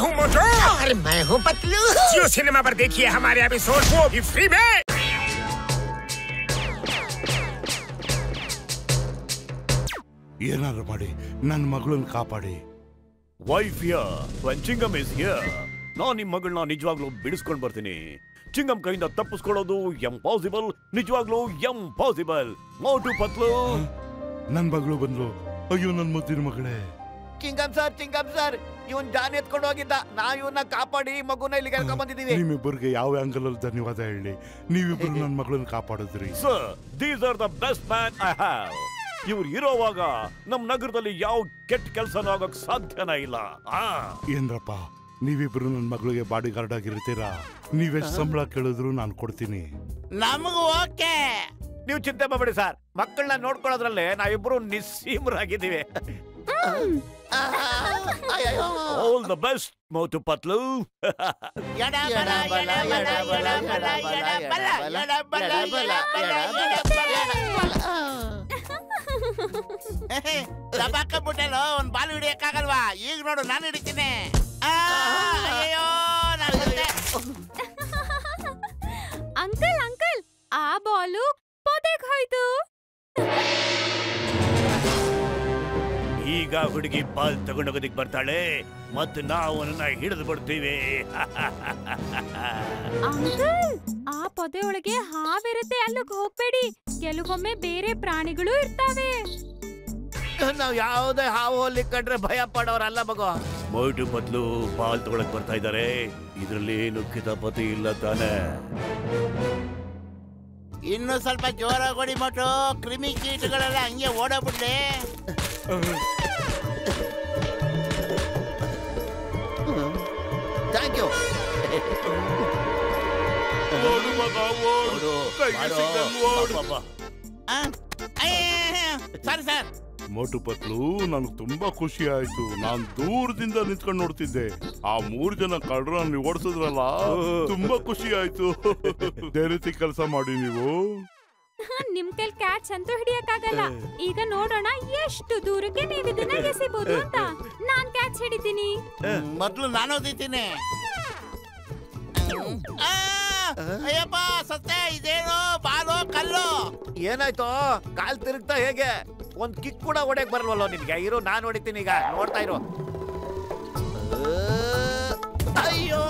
हूँ मोटू और मैं हूँ पतलू। जियो सिनेमा पर देखिए हमारे एपिसोड, वो भी फ्री में। ಏನಾದ್ರು ಮಾಡಿ ನನ್ನ ಮಗಳನ್ನ ಕಾಪಾಡಿ. Wife here when ಚಿಂಗಮ್ is here. ನಾನು ನಿಮ್ಮ ಮಗಳನ್ನ ನಿಜವಾಗ್ಲೂ ಬಿಡಿಸ್ಕೊಂಡು ಬರ್ತೀನಿ. ಚಿಂಗಮ್ ಕೈಯಿಂದ ತಪ್ಪಿಸ್ಕೊಳ್ಳೋದು ಇಂಪಾಸಿಬಲ್, ನಿಜವಾಗ್ಲೂ ಇಂಪಾಸಿಬಲ್. ಮೋಟು ಪತ್ಲು. ನನ್ನ ಮಗಳು ಬಂದ್ಲು. ಅಯ್ಯೋ ನನ್ನ ಮುದ್ದಿನ ಮಗಳೇ. ಚಿಂಗಮ್ ಸರ್, ಇವನ್ ಜಾನ್ ಎತ್ಕೊಂಡು ಹೋಗಿದ್ದ. ನಾವ್ ಇವನ್ನ ಕಾಪಾಡಿ ಮಗುನ ಇಲ್ಲಿಗೆ ಕರ್ಕೊಂಡ್ ಬಂದಿದೀವಿ. ನಿಮ್ಮಿಬ್ಬರಿಗೆ ಯಾವ ಆಂಗಲ್ ಅಲ್ಲಿ ಧನ್ಯವಾದ ಹೇಳಿ. ನೀವಿಬ್ಬರು ನನ್ನ ಮಗಳನ್ನ ಕಾಪಾಡಿದ್ರಿ. Sir, these are the best man I have. ಇವ್ರು ಇರೋವಾಗ ನಮ್ ನಗರದಲ್ಲಿ ಯಾವ ಕೆಟ್ಟ ಕೆಲಸನೂ ಆಗೋಕ್ ಸಾಧ್ಯನೇ ಇಲ್ಲ. ಏನ್ರಪ್ಪ, ನೀವಿಬ್ರು ನನ್ನ ಮಗಳಿಗೆ ಬಾಡಿ ಗಾರ್ಡ್ ಆಗಿರ್ತೀರಾ? ನೀವೆಷ್ಟು ಸಂಬಳ ಕೇಳಿದ್ರು ನಾನು ಕೊಡ್ತೀನಿ. ನಮಗೂ ಓಕೆ. ನೀವು ಚಿಂತೆ ಮಾಡಬೇಡಿ ಸರ್, ಮಕ್ಕಳನ್ನ ನೋಡ್ಕೊಳ್ಳೋದ್ರಲ್ಲೇ ನಾವಿಬ್ರು ನಿಸ್ಸೀಮರಾಗಿದ್ದೀವಿ. All the best Motu Patlu. ದಬಾಕಬಿಟ್ಟಲು ಒಂದ್ ಬಾಲ್ ಹಿಡಿಯಕ್ಕಾಗಲ್ವಾ? ಈಗ ನೋಡು, ನಾನು ಹಿಡಿತೀನಿ. ಅಂಕಲ್ ಅಂಕಲ್, ಆ ಬಾಲು ಪೊದೆಗೆ ಹೋಯ್ತು. ಈಗ ಹುಡುಗಿ ಬಾಲ್ ತಗೊಂಡೋಗೋದಿಕ್ ಬರ್ತಾಳೆ ಮತ್ತು ನಾವು ಅವನನ್ನ ಹಿಡಿದು ಬಿಡ್ತೀವಿ. ಅಂಕಲ್, ಆ ಪೊದೆ ಒಳಗೆ ಹಾವಿರುತ್ತೆ, ಅಲ್ಲಿಗೆ ಹೋಗ್ಬೇಡಿ. ಕೆಲವೊಮ್ಮೆ ಬೇರೆ ಪ್ರಾಣಿಗಳು ಇರ್ತಾವೆ. ನಾವ್ ಯಾವುದೇ ಹಾವು ಹೋಲಿ ಕಂಡ್ರೆ ಭಯ ಪಡೋರಲ್ಲ ಮಗು. ಮೋಟು ಪತ್ಲು ಬಾಲ್ ತಗೊಳಕ್ ಬರ್ತಾ ಇದ್ದಾರೆ. ಇದ್ರಲ್ಲಿ ಏನು ಕಿತಾಪತಿ ಇಲ್ಲ ತಾನೆ? ಇನ್ನು ಸ್ವಲ್ಪ ಜೋರಾಗಿ ಹೊಡಿ ಮೋಟು, ಕ್ರಿಮಿ ಕೀಟಗಳೆಲ್ಲ ಹಂಗೆ ಓಡಬಿಡ್ಲಿ. Thank you. ಸರಿ ಸರ್. ಮೋಟು ಪತ್ಲು, ನನಗೆ ತುಂಬಾ ಖುಷಿ ಆಯ್ತು. ನಾನು ದೂರದಿಂದ ನಿಂತ್ಕೊಂಡು ನೋಡ್ತಿದ್ದೆ. ಆ 3 ಜನ ಕಳ್ಳರನ್ನ ನೀವು ಓಡಿಸಿದ್ರಲ್ಲ, ತುಂಬಾ ಖುಷಿ ಆಯ್ತು. ಅದೇ ರೀತಿ ಕೆಲಸ ಮಾಡಿ ನೀವು. ನಿಮ್ ಕೈಲಿ ಕ್ಯಾಚ್ ಅಂತೂ ಹಿಡಿಯಕ್ಕಾಗಲ್ಲ. ಈಗ ನೋಡೋಣ ಎಷ್ಟು ದೂರಕ್ಕೆ ನೀವು ಇದನ್ನ ಎಸಿಬಹುದು ಅಂತ. ನಾನ್ ಕ್ಯಾಚ್ ಹಿಡಿತೀನಿ. ಮೊದ್ಲು ನಾನು ಓದಿತೀನಿ. ಅಯ್ಯಪ್ಪ ಸತ್ತೆ, ಇದೇನು ಬಾಲು ಕಲ್ಲು? ಏನಾಯ್ತು? ಕಾಲ್ ತಿರುಗ್ತಾ ಹೇಗೆ? ಒಂದ್ ಕಿಕ್ ಕೂಡ ಹೊಡೆಯಕ್ ಬರಲ್ವಲ್ಲ ನಿನ್ಗೆ? ಇರು, ನಾನು ಹೊಡಿತೀನಿ ಈಗ, ನೋಡ್ತಾ ಇರು. ಅಯ್ಯೋ,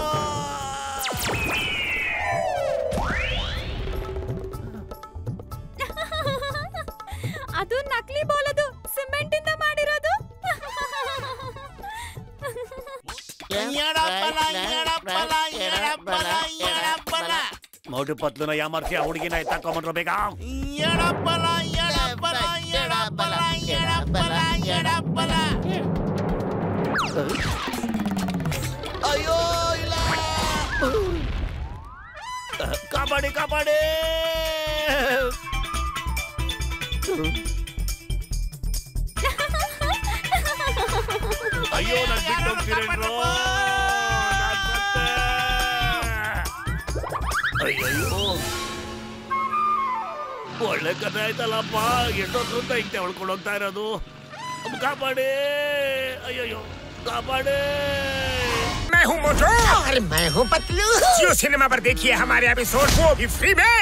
ಅದು ನಕಲಿ ಬಾಲ್, ಅದು ಸಿಮೆಂಟ್ ಇಂದ ಮಾಡಿರೋದು. ಮೋಟು ಪತ್ಲುನ ಯಾಮರ್ಸಿ ಆ ಹುಡುಗಿನ ಎತ್ತಾಕೊಂಡ್ರು ಬೇಗ. ಅಯ್ಯೋ ಇಲ್ಲ, ಕಾಪಾಡಿ ಕಾಪಾಡಿ. ಅಯ್ಯೋ, ನಾನು ಬಿಟ್ಟು ಹೋಗ್ತೀರೇನ್ರೋ? ಅಯ್ಯೋ, ಒಳ್ಳೆ ಕಥೆ ಆಯ್ತಲ್ಲಪ್ಪ. ಎಷ್ಟೊತ್ತ ಹಿಂಗೆ ಹೊಳ್ಕೊಂಡು ಹೋಗ್ತಾ ಇರೋದು. ಕಾಪಾಡಿ, ಅಯ್ಯೋ ಕಾಪಾಡಿ. मैं हूँ मोटू और मैं हूँ पतलू। जियो सिनेमा पर देखिए हमारे एपिसोड, वो भी फ्री में।